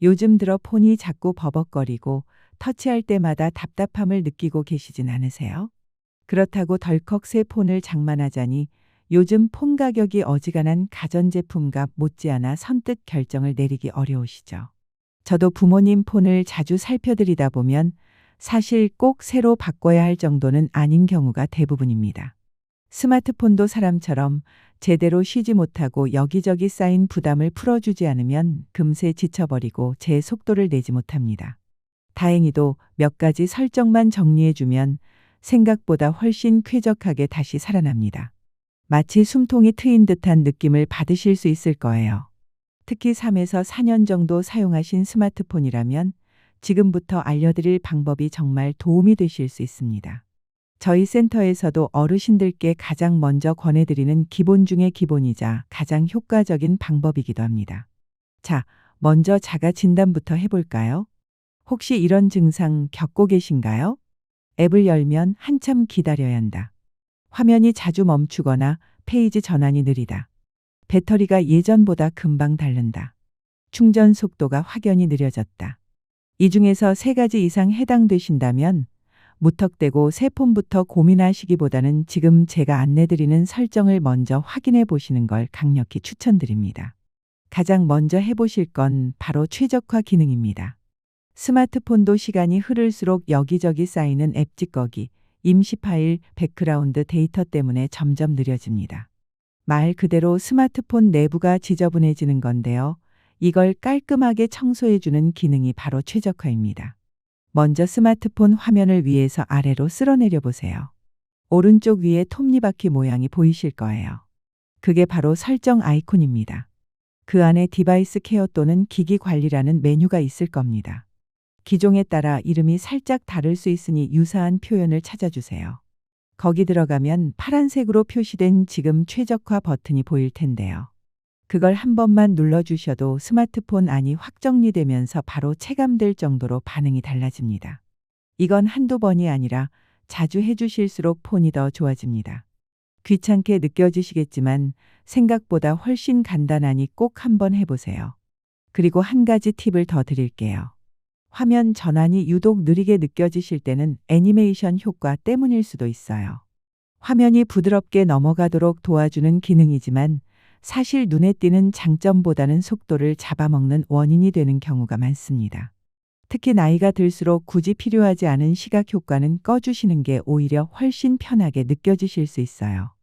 요즘 들어 폰이 자꾸 버벅거리고 터치할 때마다 답답함을 느끼고 계시진 않으세요? 그렇다고 덜컥 새 폰을 장만하자니 요즘 폰 가격이 어지간한 가전제품과 못지않아 선뜻 결정을 내리기 어려우시죠. 저도 부모님 폰을 자주 살펴드리다 보면 사실 꼭 새로 바꿔야 할 정도는 아닌 경우가 대부분입니다. 스마트폰도 사람처럼 제대로 쉬지 못하고 여기저기 쌓인 부담을 풀어주지 않으면 금세 지쳐버리고 제 속도를 내지 못합니다. 다행히도 몇 가지 설정만 정리해주면 생각보다 훨씬 쾌적하게 다시 살아납니다. 마치 숨통이 트인 듯한 느낌을 받으실 수 있을 거예요. 특히 3에서 4년 정도 사용하신 스마트폰이라면 지금부터 알려드릴 방법이 정말 도움이 되실 수 있습니다. 저희 센터에서도 어르신들께 가장 먼저 권해드리는 기본 중의 기본이자 가장 효과적인 방법이기도 합니다. 자, 먼저 자가 진단부터 해볼까요? 혹시 이런 증상 겪고 계신가요? 앱을 열면 한참 기다려야 한다. 화면이 자주 멈추거나 페이지 전환이 느리다. 배터리가 예전보다 금방 닳는다. 충전 속도가 확연히 느려졌다. 이 중에서 3가지 이상 해당되신다면 무턱대고 새 폰부터 고민하시기보다는 지금 제가 안내드리는 설정을 먼저 확인해 보시는 걸 강력히 추천드립니다. 가장 먼저 해보실 건 바로 최적화 기능입니다. 스마트폰도 시간이 흐를수록 여기저기 쌓이는 앱 찌꺼기, 임시 파일, 백그라운드 데이터 때문에 점점 느려집니다. 말 그대로 스마트폰 내부가 지저분해지는 건데요. 이걸 깔끔하게 청소해주는 기능이 바로 최적화입니다. 먼저 스마트폰 화면을 위에서 아래로 쓸어내려 보세요. 오른쪽 위에 톱니바퀴 모양이 보이실 거예요. 그게 바로 설정 아이콘입니다. 그 안에 디바이스 케어 또는 기기 관리라는 메뉴가 있을 겁니다. 기종에 따라 이름이 살짝 다를 수 있으니 유사한 표현을 찾아주세요. 거기 들어가면 파란색으로 표시된 지금 최적화 버튼이 보일 텐데요. 그걸 한 번만 눌러주셔도 스마트폰 안이 확 정리되면서 바로 체감될 정도로 반응이 달라집니다. 이건 한두 번이 아니라 자주 해주실수록 폰이 더 좋아집니다. 귀찮게 느껴지시겠지만 생각보다 훨씬 간단하니 꼭 한번 해보세요. 그리고 한 가지 팁을 더 드릴게요. 화면 전환이 유독 느리게 느껴지실 때는 애니메이션 효과 때문일 수도 있어요. 화면이 부드럽게 넘어가도록 도와주는 기능이지만 사실 눈에 띄는 장점보다는 속도를 잡아먹는 원인이 되는 경우가 많습니다. 특히 나이가 들수록 굳이 필요하지 않은 시각 효과는 꺼주시는 게 오히려 훨씬 편하게 느껴지실 수 있어요.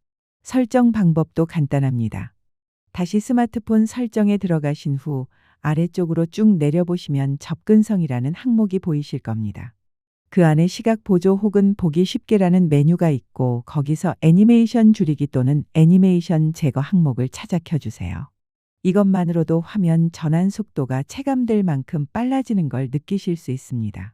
설정 방법도 간단합니다. 다시 스마트폰 설정에 들어가신 후 아래쪽으로 쭉 내려보시면 접근성이라는 항목이 보이실 겁니다. 그 안에 시각 보조 혹은 보기 쉽게라는 메뉴가 있고 거기서 애니메이션 줄이기 또는 애니메이션 제거 항목을 찾아 켜주세요. 이것만으로도 화면 전환 속도가 체감될 만큼 빨라지는 걸 느끼실 수 있습니다.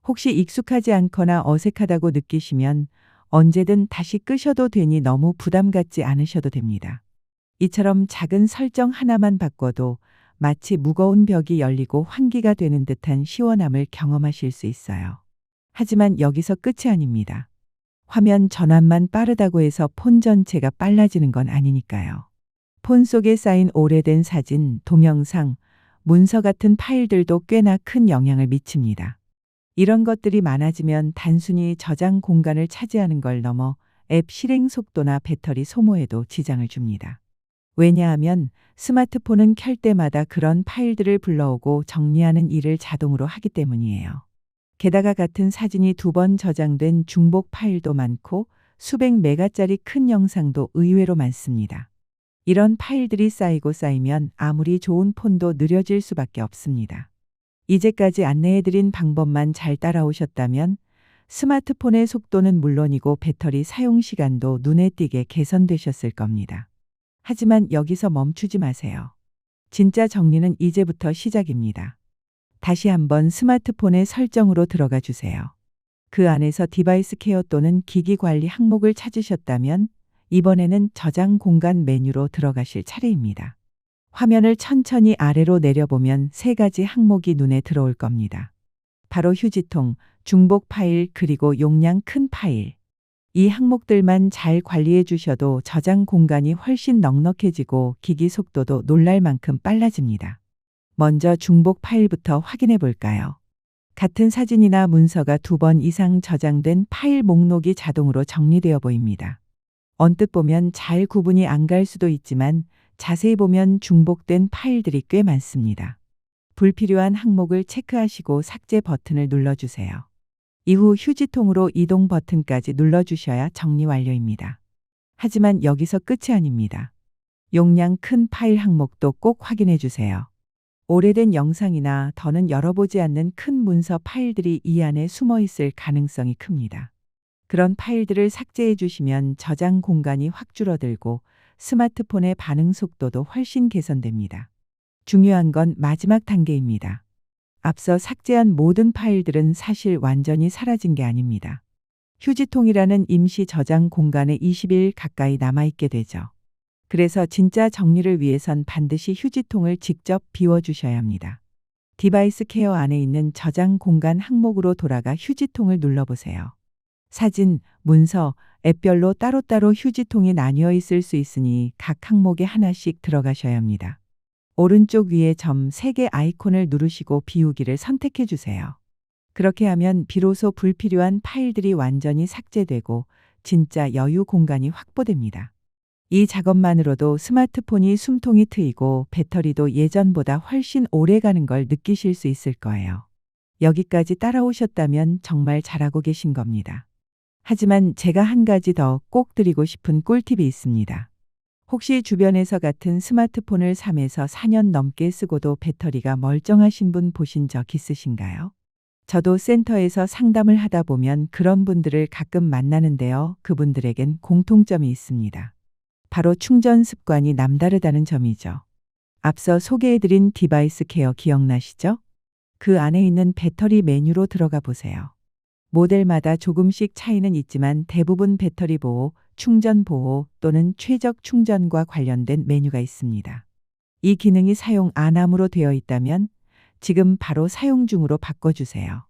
혹시 익숙하지 않거나 어색하다고 느끼시면 언제든 다시 끄셔도 되니 너무 부담 갖지 않으셔도 됩니다. 이처럼 작은 설정 하나만 바꿔도 마치 무거운 벽이 열리고 환기가 되는 듯한 시원함을 경험하실 수 있어요. 하지만 여기서 끝이 아닙니다. 화면 전환만 빠르다고 해서 폰 전체가 빨라지는 건 아니니까요. 폰 속에 쌓인 오래된 사진, 동영상, 문서 같은 파일들도 꽤나 큰 영향을 미칩니다. 이런 것들이 많아지면 단순히 저장 공간을 차지하는 걸 넘어 앱 실행 속도나 배터리 소모에도 지장을 줍니다. 왜냐하면 스마트폰은 켤 때마다 그런 파일들을 불러오고 정리하는 일을 자동으로 하기 때문이에요. 게다가 같은 사진이 2번 저장된 중복 파일도 많고 수백 메가짜리 큰 영상도 의외로 많습니다. 이런 파일들이 쌓이고 쌓이면 아무리 좋은 폰도 느려질 수밖에 없습니다. 이제까지 안내해드린 방법만 잘 따라오셨다면 스마트폰의 속도는 물론이고 배터리 사용 시간도 눈에 띄게 개선되셨을 겁니다. 하지만 여기서 멈추지 마세요. 진짜 정리는 이제부터 시작입니다. 다시 한번 스마트폰의 설정으로 들어가 주세요. 그 안에서 디바이스 케어 또는 기기 관리 항목을 찾으셨다면 이번에는 저장 공간 메뉴로 들어가실 차례입니다. 화면을 천천히 아래로 내려보면 3가지 항목이 눈에 들어올 겁니다. 바로 휴지통, 중복 파일 그리고 용량 큰 파일. 이 항목들만 잘 관리해 주셔도 저장 공간이 훨씬 넉넉해지고 기기 속도도 놀랄 만큼 빨라집니다. 먼저 중복 파일부터 확인해 볼까요? 같은 사진이나 문서가 2번 이상 저장된 파일 목록이 자동으로 정리되어 보입니다. 언뜻 보면 잘 구분이 안 갈 수도 있지만 자세히 보면 중복된 파일들이 꽤 많습니다. 불필요한 항목을 체크하시고 삭제 버튼을 눌러주세요. 이후 휴지통으로 이동 버튼까지 눌러주셔야 정리 완료입니다. 하지만 여기서 끝이 아닙니다. 용량 큰 파일 항목도 꼭 확인해 주세요. 오래된 영상이나 더는 열어보지 않는 큰 문서 파일들이 이 안에 숨어 있을 가능성이 큽니다. 그런 파일들을 삭제해 주시면 저장 공간이 확 줄어들고 스마트폰의 반응 속도도 훨씬 개선됩니다. 중요한 건 마지막 단계입니다. 앞서 삭제한 모든 파일들은 사실 완전히 사라진 게 아닙니다. 휴지통이라는 임시 저장 공간에 20일 가까이 남아있게 되죠. 그래서 진짜 정리를 위해선 반드시 휴지통을 직접 비워주셔야 합니다. 디바이스 케어 안에 있는 저장 공간 항목으로 돌아가 휴지통을 눌러보세요. 사진, 문서, 앱별로 따로따로 휴지통이 나뉘어 있을 수 있으니 각 항목에 하나씩 들어가셔야 합니다. 오른쪽 위에 점 3개 아이콘을 누르시고 비우기를 선택해 주세요. 그렇게 하면 비로소 불필요한 파일들이 완전히 삭제되고 진짜 여유 공간이 확보됩니다. 이 작업만으로도 스마트폰이 숨통이 트이고 배터리도 예전보다 훨씬 오래 가는 걸 느끼실 수 있을 거예요. 여기까지 따라오셨다면 정말 잘하고 계신 겁니다. 하지만 제가 한 가지 더 꼭 드리고 싶은 꿀팁이 있습니다. 혹시 주변에서 같은 스마트폰을 3에서 4년 넘게 쓰고도 배터리가 멀쩡하신 분 보신 적 있으신가요? 저도 센터에서 상담을 하다 보면 그런 분들을 가끔 만나는데요. 그분들에겐 공통점이 있습니다. 바로 충전 습관이 남다르다는 점이죠. 앞서 소개해드린 디바이스 케어 기억나시죠? 그 안에 있는 배터리 메뉴로 들어가 보세요. 모델마다 조금씩 차이는 있지만 대부분 배터리 보호, 충전 보호 또는 최적 충전과 관련된 메뉴가 있습니다. 이 기능이 사용 안 함으로 되어 있다면 지금 바로 사용 중으로 바꿔주세요.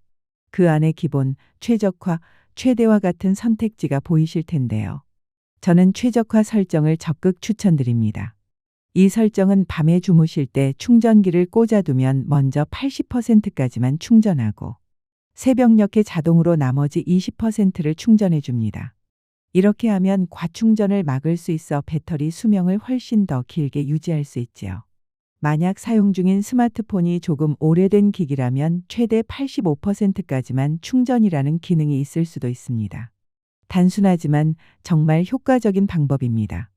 그 안에 기본, 최적화, 최대화 같은 선택지가 보이실 텐데요. 저는 최적화 설정을 적극 추천드립니다. 이 설정은 밤에 주무실 때 충전기를 꽂아두면 먼저 80%까지만 충전하고 새벽녘에 자동으로 나머지 20%를 충전해 줍니다. 이렇게 하면 과충전을 막을 수 있어 배터리 수명을 훨씬 더 길게 유지할 수 있지요. 만약 사용 중인 스마트폰이 조금 오래된 기기라면 최대 85%까지만 충전이라는 기능이 있을 수도 있습니다. 단순하지만 정말 효과적인 방법입니다.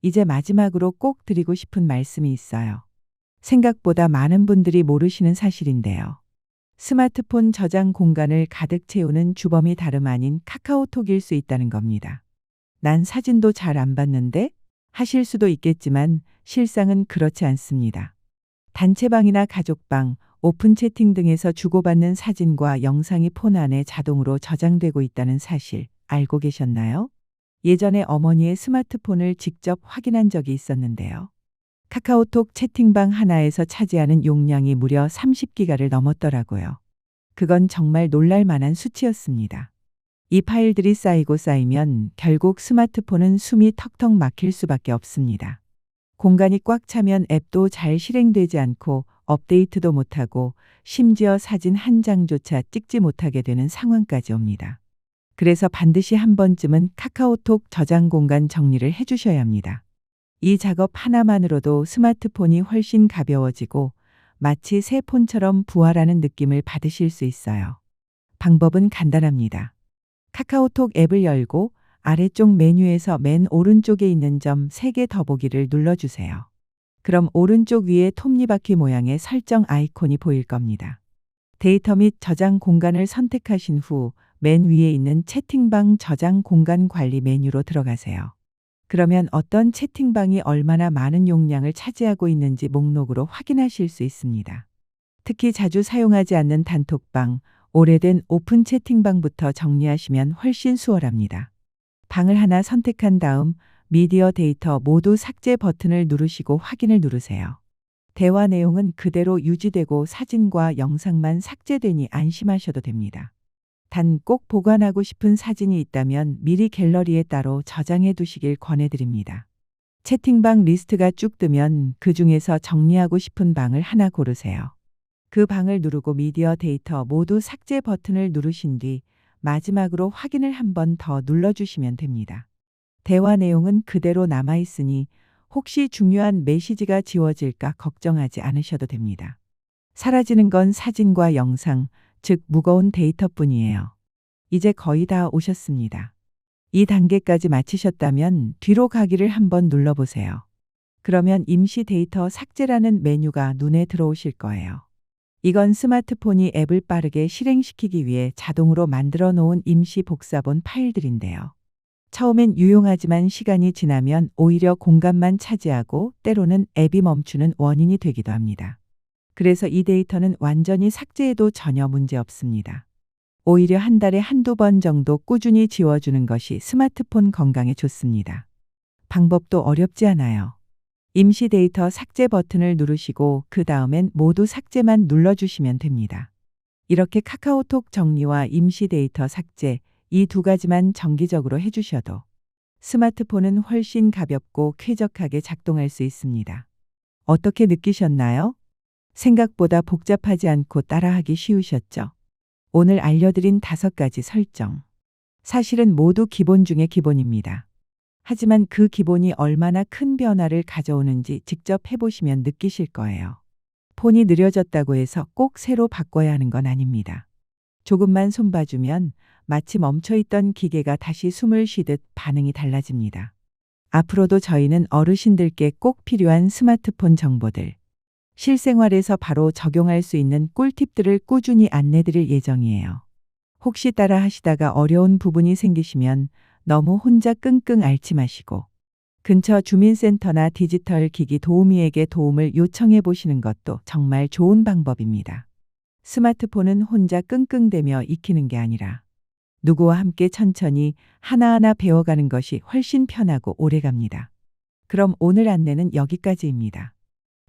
이제 마지막으로 꼭 드리고 싶은 말씀이 있어요. 생각보다 많은 분들이 모르시는 사실인데요. 스마트폰 저장 공간을 가득 채우는 주범이 다름 아닌 카카오톡일 수 있다는 겁니다. 난 사진도 잘 안 받는데? 하실 수도 있겠지만 실상은 그렇지 않습니다. 단체방이나 가족방, 오픈 채팅 등에서 주고받는 사진과 영상이 폰 안에 자동으로 저장되고 있다는 사실 알고 계셨나요? 예전에 어머니의 스마트폰을 직접 확인한 적이 있었는데요. 카카오톡 채팅방 하나에서 차지하는 용량이 무려 30기가를 넘었더라고요. 그건 정말 놀랄 만한 수치였습니다. 이 파일들이 쌓이고 쌓이면 결국 스마트폰은 숨이 턱턱 막힐 수밖에 없습니다. 공간이 꽉 차면 앱도 잘 실행되지 않고 업데이트도 못하고 심지어 사진 한 장조차 찍지 못하게 되는 상황까지 옵니다. 그래서 반드시 한 번쯤은 카카오톡 저장 공간 정리를 해주셔야 합니다. 이 작업 하나만으로도 스마트폰이 훨씬 가벼워지고 마치 새 폰처럼 부활하는 느낌을 받으실 수 있어요. 방법은 간단합니다. 카카오톡 앱을 열고 아래쪽 메뉴에서 맨 오른쪽에 있는 점 3개 더보기를 눌러주세요. 그럼 오른쪽 위에 톱니바퀴 모양의 설정 아이콘이 보일 겁니다. 데이터 및 저장 공간을 선택하신 후 맨 위에 있는 채팅방 저장 공간 관리 메뉴로 들어가세요. 그러면 어떤 채팅방이 얼마나 많은 용량을 차지하고 있는지 목록으로 확인하실 수 있습니다. 특히 자주 사용하지 않는 단톡방, 오래된 오픈 채팅방부터 정리하시면 훨씬 수월합니다. 방을 하나 선택한 다음 미디어 데이터 모두 삭제 버튼을 누르시고 확인을 누르세요. 대화 내용은 그대로 유지되고 사진과 영상만 삭제되니 안심하셔도 됩니다. 단 꼭 보관하고 싶은 사진이 있다면 미리 갤러리에 따로 저장해 두시길 권해드립니다. 채팅방 리스트가 쭉 뜨면 그 중에서 정리하고 싶은 방을 하나 고르세요. 그 방을 누르고 미디어 데이터 모두 삭제 버튼을 누르신 뒤 마지막으로 확인을 한 번 더 눌러주시면 됩니다. 대화 내용은 그대로 남아있으니 혹시 중요한 메시지가 지워질까 걱정하지 않으셔도 됩니다. 사라지는 건 사진과 영상, 즉 무거운 데이터뿐이에요. 이제 거의 다 오셨습니다. 이 단계까지 마치셨다면 뒤로 가기를 한번 눌러보세요. 그러면 임시 데이터 삭제라는 메뉴가 눈에 들어오실 거예요. 이건 스마트폰이 앱을 빠르게 실행시키기 위해 자동으로 만들어 놓은 임시 복사본 파일들인데요. 처음엔 유용하지만 시간이 지나면 오히려 공간만 차지하고 때로는 앱이 멈추는 원인이 되기도 합니다. 그래서 이 데이터는 완전히 삭제해도 전혀 문제 없습니다. 오히려 한 달에 한두 번 정도 꾸준히 지워주는 것이 스마트폰 건강에 좋습니다. 방법도 어렵지 않아요. 임시 데이터 삭제 버튼을 누르시고 그 다음엔 모두 삭제만 눌러주시면 됩니다. 이렇게 카카오톡 정리와 임시 데이터 삭제 이 두 가지만 정기적으로 해주셔도 스마트폰은 훨씬 가볍고 쾌적하게 작동할 수 있습니다. 어떻게 느끼셨나요? 생각보다 복잡하지 않고 따라하기 쉬우셨죠? 오늘 알려드린 5가지 설정. 사실은 모두 기본 중의 기본입니다. 하지만 그 기본이 얼마나 큰 변화를 가져오는지 직접 해보시면 느끼실 거예요. 폰이 느려졌다고 해서 꼭 새로 바꿔야 하는 건 아닙니다. 조금만 손봐주면 마치 멈춰있던 기계가 다시 숨을 쉬듯 반응이 달라집니다. 앞으로도 저희는 어르신들께 꼭 필요한 스마트폰 정보들, 실생활에서 바로 적용할 수 있는 꿀팁들을 꾸준히 안내드릴 예정이에요. 혹시 따라 하시다가 어려운 부분이 생기시면 너무 혼자 끙끙 앓지 마시고 근처 주민센터나 디지털 기기 도우미에게 도움을 요청해 보시는 것도 정말 좋은 방법입니다. 스마트폰은 혼자 끙끙대며 익히는 게 아니라 누구와 함께 천천히 하나하나 배워가는 것이 훨씬 편하고 오래갑니다. 그럼 오늘 안내는 여기까지입니다.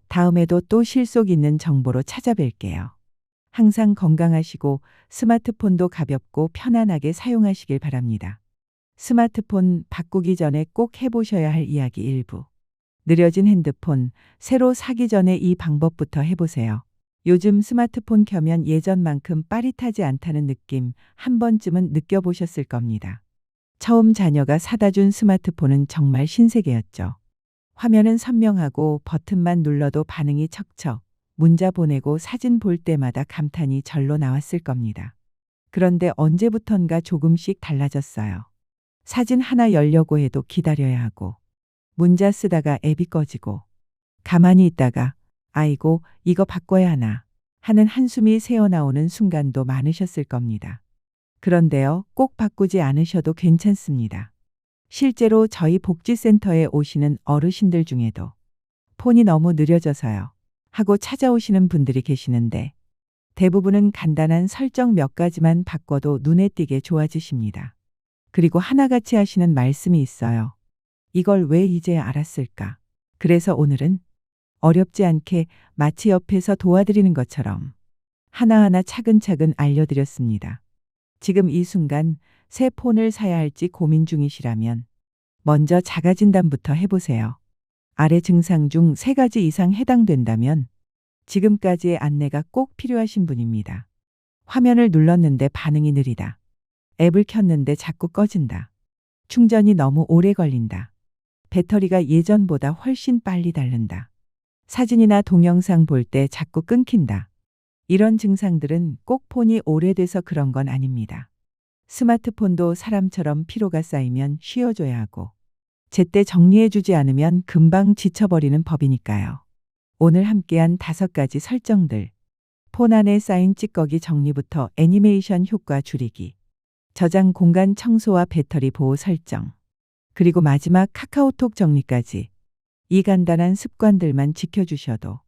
다음에도 또 실속 있는 정보로 찾아뵐게요. 항상 건강하시고 스마트폰도 가볍고 편안하게 사용하시길 바랍니다. 스마트폰 바꾸기 전에 꼭 해보셔야 할 이야기 일부. 느려진 핸드폰, 새로 사기 전에 이 방법부터 해보세요. 요즘 스마트폰 켜면 예전만큼 빠릿하지 않다는 느낌 한 번쯤은 느껴보셨을 겁니다. 처음 자녀가 사다 준 스마트폰은 정말 신세계였죠. 화면은 선명하고 버튼만 눌러도 반응이 척척, 문자 보내고 사진 볼 때마다 감탄이 절로 나왔을 겁니다. 그런데 언제부턴가 조금씩 달라졌어요. 사진 하나 열려고 해도 기다려야 하고, 문자 쓰다가 앱이 꺼지고, 가만히 있다가 아이고 이거 바꿔야 하나 하는 한숨이 새어나오는 순간도 많으셨을 겁니다. 그런데요, 꼭 바꾸지 않으셔도 괜찮습니다. 실제로 저희 복지센터에 오시는 어르신들 중에도 폰이 너무 느려져서요 하고 찾아오시는 분들이 계시는데 대부분은 간단한 설정 몇 가지만 바꿔도 눈에 띄게 좋아지십니다. 그리고 하나같이 하시는 말씀이 있어요. 이걸 왜 이제 알았을까? 그래서 오늘은 어렵지 않게 마치 옆에서 도와드리는 것처럼 하나하나 차근차근 알려드렸습니다. 지금 이 순간 새 폰을 사야 할지 고민 중이시라면 먼저 자가진단부터 해보세요. 아래 증상 중 3가지 이상 해당된다면 지금까지의 안내가 꼭 필요하신 분입니다. 화면을 눌렀는데 반응이 느리다. 앱을 켰는데 자꾸 꺼진다. 충전이 너무 오래 걸린다. 배터리가 예전보다 훨씬 빨리 닳는다. 사진이나 동영상 볼 때 자꾸 끊긴다. 이런 증상들은 꼭 폰이 오래돼서 그런 건 아닙니다. 스마트폰도 사람처럼 피로가 쌓이면 쉬어줘야 하고 제때 정리해주지 않으면 금방 지쳐버리는 법이니까요. 오늘 함께한 5가지 설정들. 폰 안에 쌓인 찌꺼기 정리부터 애니메이션 효과 줄이기, 저장 공간 청소와 배터리 보호 설정, 그리고 마지막 카카오톡 정리까지 이 간단한 습관들만 지켜주셔도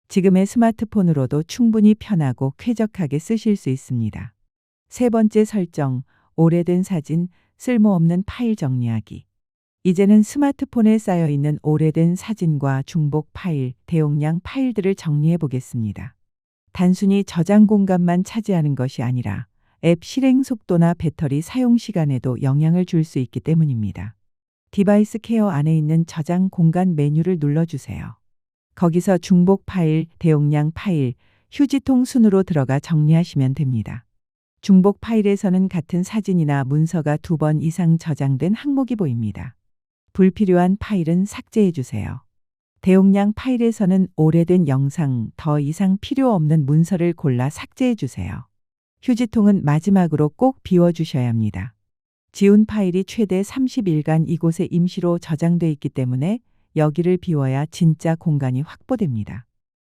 지금의 스마트폰으로도 충분히 편하고 쾌적하게 쓰실 수 있습니다. 3번째 설정, 오래된 사진, 쓸모없는 파일 정리하기. 이제는 스마트폰에 쌓여있는 오래된 사진과 중복 파일, 대용량 파일들을 정리해 보겠습니다. 단순히 저장 공간만 차지하는 것이 아니라 앱 실행 속도나 배터리 사용 시간에도 영향을 줄 수 있기 때문입니다. 디바이스 케어 안에 있는 저장 공간 메뉴를 눌러주세요. 거기서 중복 파일, 대용량 파일, 휴지통 순으로 들어가 정리하시면 됩니다. 중복 파일에서는 같은 사진이나 문서가 2번 이상 저장된 항목이 보입니다. 불필요한 파일은 삭제해 주세요. 대용량 파일에서는 오래된 영상, 더 이상 필요 없는 문서를 골라 삭제해 주세요. 휴지통은 마지막으로 꼭 비워주셔야 합니다. 지운 파일이 최대 30일간 이곳에 임시로 저장돼 있기 때문에 여기를 비워야 진짜 공간이 확보됩니다.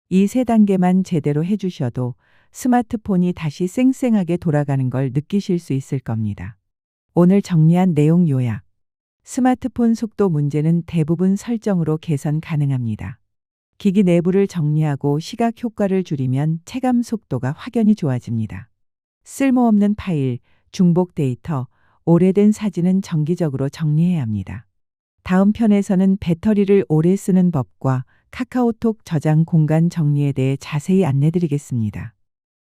이 3단계만 제대로 해주셔도 스마트폰이 다시 쌩쌩하게 돌아가는 걸 느끼실 수 있을 겁니다. 오늘 정리한 내용 요약. 스마트폰 속도 문제는 대부분 설정으로 개선 가능합니다. 기기 내부를 정리하고 시각 효과를 줄이면 체감 속도가 확연히 좋아집니다. 쓸모없는 파일, 중복 데이터, 오래된 사진은 정기적으로 정리해야 합니다. 다음 편에서는 배터리를 오래 쓰는 법과 카카오톡 저장 공간 정리에 대해 자세히 안내드리겠습니다.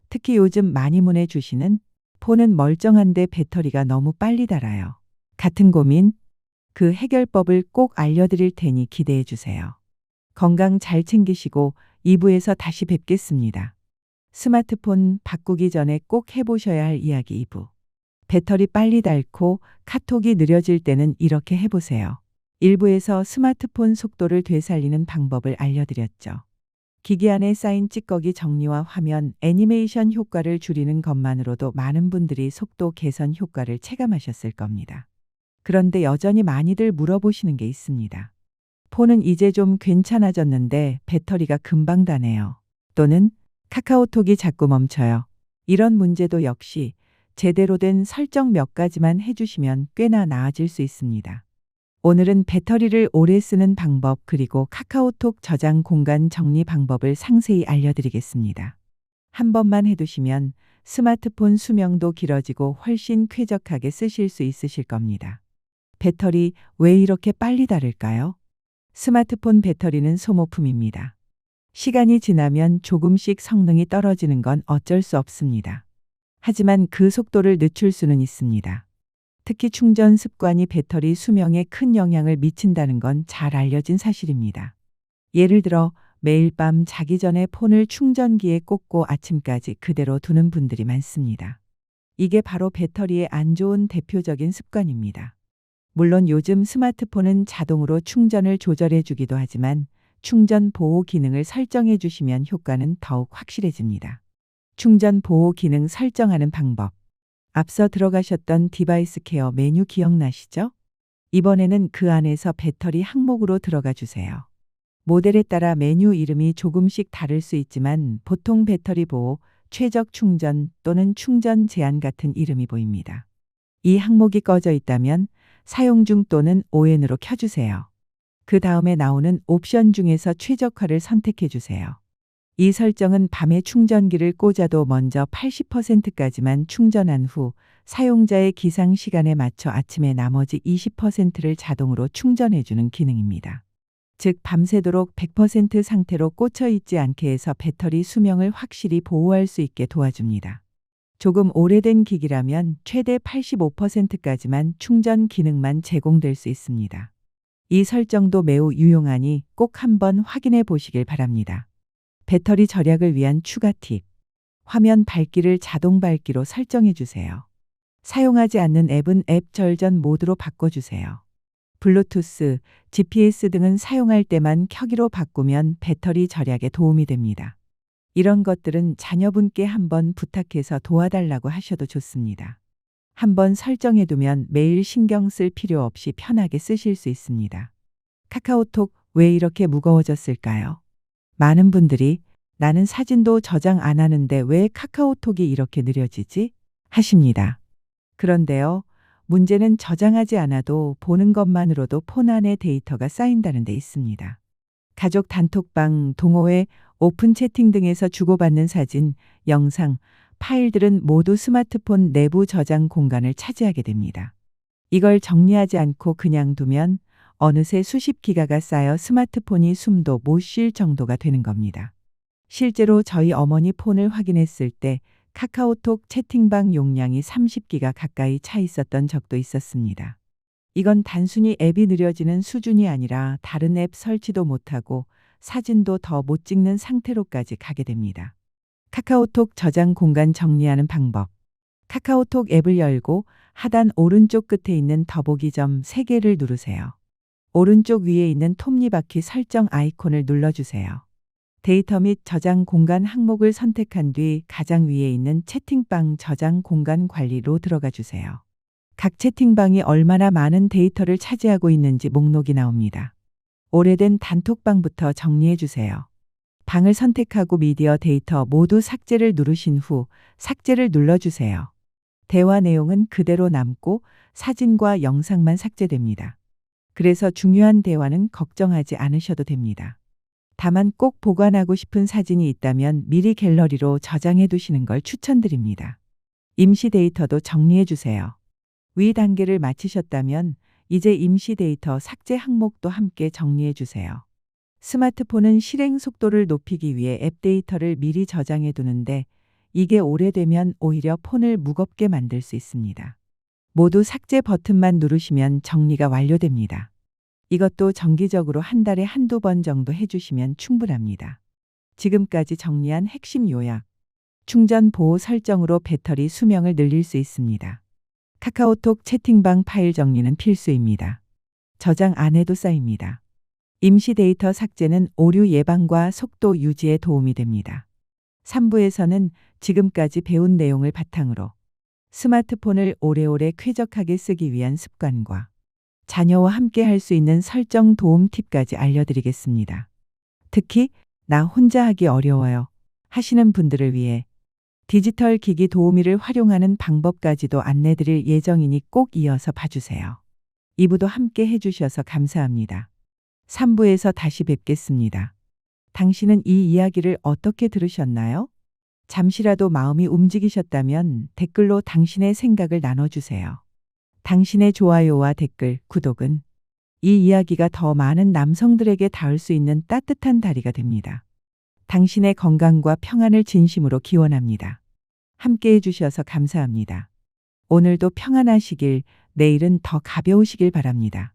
특히 요즘 많이 문의 주시는 폰은 멀쩡한데 배터리가 너무 빨리 닳아요. 같은 고민, 그 해결법을 꼭 알려드릴 테니 기대해 주세요. 건강 잘 챙기시고 2부에서 다시 뵙겠습니다. 스마트폰 바꾸기 전에 꼭 해보셔야 할 이야기 2부. 배터리 빨리 닳고 카톡이 느려질 때는 이렇게 해보세요. 1부에서 스마트폰 속도를 되살리는 방법을 알려드렸죠. 기기 안에 쌓인 찌꺼기 정리와 화면, 애니메이션 효과를 줄이는 것만으로도 많은 분들이 속도 개선 효과를 체감하셨을 겁니다. 그런데 여전히 많이들 물어보시는 게 있습니다. 폰은 이제 좀 괜찮아졌는데 배터리가 금방 닳네요. 또는 카카오톡이 자꾸 멈춰요. 이런 문제도 역시 제대로 된 설정 몇 가지만 해주시면 꽤나 나아질 수 있습니다. 오늘은 배터리를 오래 쓰는 방법 그리고 카카오톡 저장 공간 정리 방법을 상세히 알려드리겠습니다. 한 번만 해두시면 스마트폰 수명도 길어지고 훨씬 쾌적하게 쓰실 수 있으실 겁니다. 배터리 왜 이렇게 빨리 닳을까요? 스마트폰 배터리는 소모품입니다. 시간이 지나면 조금씩 성능이 떨어지는 건 어쩔 수 없습니다. 하지만 그 속도를 늦출 수는 있습니다. 특히 충전 습관이 배터리 수명에 큰 영향을 미친다는 건 잘 알려진 사실입니다. 예를 들어 매일 밤 자기 전에 폰을 충전기에 꽂고 아침까지 그대로 두는 분들이 많습니다. 이게 바로 배터리에 안 좋은 대표적인 습관입니다. 물론 요즘 스마트폰은 자동으로 충전을 조절해 주기도 하지만 충전 보호 기능을 설정해 주시면 효과는 더욱 확실해집니다. 충전 보호 기능 설정하는 방법. 앞서 들어가셨던 디바이스 케어 메뉴 기억나시죠? 이번에는 그 안에서 배터리 항목으로 들어가 주세요. 모델에 따라 메뉴 이름이 조금씩 다를 수 있지만 보통 배터리 보호, 최적 충전 또는 충전 제한 같은 이름이 보입니다. 이 항목이 꺼져 있다면 사용 중 또는 ON으로 켜주세요. 그 다음에 나오는 옵션 중에서 최적화를 선택해 주세요. 이 설정은 밤에 충전기를 꽂아도 먼저 80%까지만 충전한 후 사용자의 기상 시간에 맞춰 아침에 나머지 20%를 자동으로 충전해주는 기능입니다. 즉 밤새도록 100% 상태로 꽂혀 있지 않게 해서 배터리 수명을 확실히 보호할 수 있게 도와줍니다. 조금 오래된 기기라면 최대 85%까지만 충전 기능만 제공될 수 있습니다. 이 설정도 매우 유용하니 꼭 한번 확인해 보시길 바랍니다. 배터리 절약을 위한 추가 팁. 화면 밝기를 자동 밝기로 설정해 주세요. 사용하지 않는 앱은 앱 절전 모드로 바꿔주세요. 블루투스, GPS 등은 사용할 때만 켜기로 바꾸면 배터리 절약에 도움이 됩니다. 이런 것들은 자녀분께 한번 부탁해서 도와달라고 하셔도 좋습니다. 한번 설정해 두면 매일 신경 쓸 필요 없이 편하게 쓰실 수 있습니다. 카카오톡 왜 이렇게 무거워졌을까요? 많은 분들이 나는 사진도 저장 안 하는데 왜 카카오톡이 이렇게 느려지지? 하십니다. 그런데요, 문제는 저장하지 않아도 보는 것만으로도 폰 안에 데이터가 쌓인다는 데 있습니다. 가족 단톡방, 동호회, 오픈 채팅 등에서 주고받는 사진, 영상, 파일들은 모두 스마트폰 내부 저장 공간을 차지하게 됩니다. 이걸 정리하지 않고 그냥 두면 어느새 수십 기가가 쌓여 스마트폰이 숨도 못 쉴 정도가 되는 겁니다. 실제로 저희 어머니 폰을 확인했을 때 카카오톡 채팅방 용량이 30기가 가까이 차 있었던 적도 있었습니다. 이건 단순히 앱이 느려지는 수준이 아니라 다른 앱 설치도 못하고 사진도 더 못 찍는 상태로까지 가게 됩니다. 카카오톡 저장 공간 정리하는 방법. 카카오톡 앱을 열고 하단 오른쪽 끝에 있는 더보기 점 3개를 누르세요. 오른쪽 위에 있는 톱니바퀴 설정 아이콘을 눌러주세요. 데이터 및 저장 공간 항목을 선택한 뒤 가장 위에 있는 채팅방 저장 공간 관리로 들어가 주세요. 각 채팅방이 얼마나 많은 데이터를 차지하고 있는지 목록이 나옵니다. 오래된 단톡방부터 정리해 주세요. 방을 선택하고 미디어 데이터 모두 삭제를 누르신 후 삭제를 눌러주세요. 대화 내용은 그대로 남고 사진과 영상만 삭제됩니다. 그래서 중요한 대화는 걱정하지 않으셔도 됩니다. 다만 꼭 보관하고 싶은 사진이 있다면 미리 갤러리로 저장해 두시는 걸 추천드립니다. 임시 데이터도 정리해 주세요. 위 단계를 마치셨다면 이제 임시 데이터 삭제 항목도 함께 정리해 주세요. 스마트폰은 실행 속도를 높이기 위해 앱 데이터를 미리 저장해 두는데 이게 오래되면 오히려 폰을 무겁게 만들 수 있습니다. 모두 삭제 버튼만 누르시면 정리가 완료됩니다. 이것도 정기적으로 한 달에 한두 번 정도 해주시면 충분합니다. 지금까지 정리한 핵심 요약. 충전 보호 설정으로 배터리 수명을 늘릴 수 있습니다. 카카오톡 채팅방 파일 정리는 필수입니다. 저장 안 해도 쌓입니다. 임시 데이터 삭제는 오류 예방과 속도 유지에 도움이 됩니다. 3부에서는 지금까지 배운 내용을 바탕으로 스마트폰을 오래오래 쾌적하게 쓰기 위한 습관과 자녀와 함께 할 수 있는 설정 도움 팁까지 알려드리겠습니다. 특히 나 혼자 하기 어려워요 하시는 분들을 위해 디지털 기기 도우미를 활용하는 방법까지도 안내드릴 예정이니 꼭 이어서 봐주세요. 2부도 함께 해주셔서 감사합니다. 3부에서 다시 뵙겠습니다. 당신은 이 이야기를 어떻게 들으셨나요? 잠시라도 마음이 움직이셨다면 댓글로 당신의 생각을 나눠주세요. 당신의 좋아요와 댓글, 구독은 이 이야기가 더 많은 남성들에게 닿을 수 있는 따뜻한 다리가 됩니다. 당신의 건강과 평안을 진심으로 기원합니다. 함께 해주셔서 감사합니다. 오늘도 평안하시길, 내일은 더 가벼우시길 바랍니다.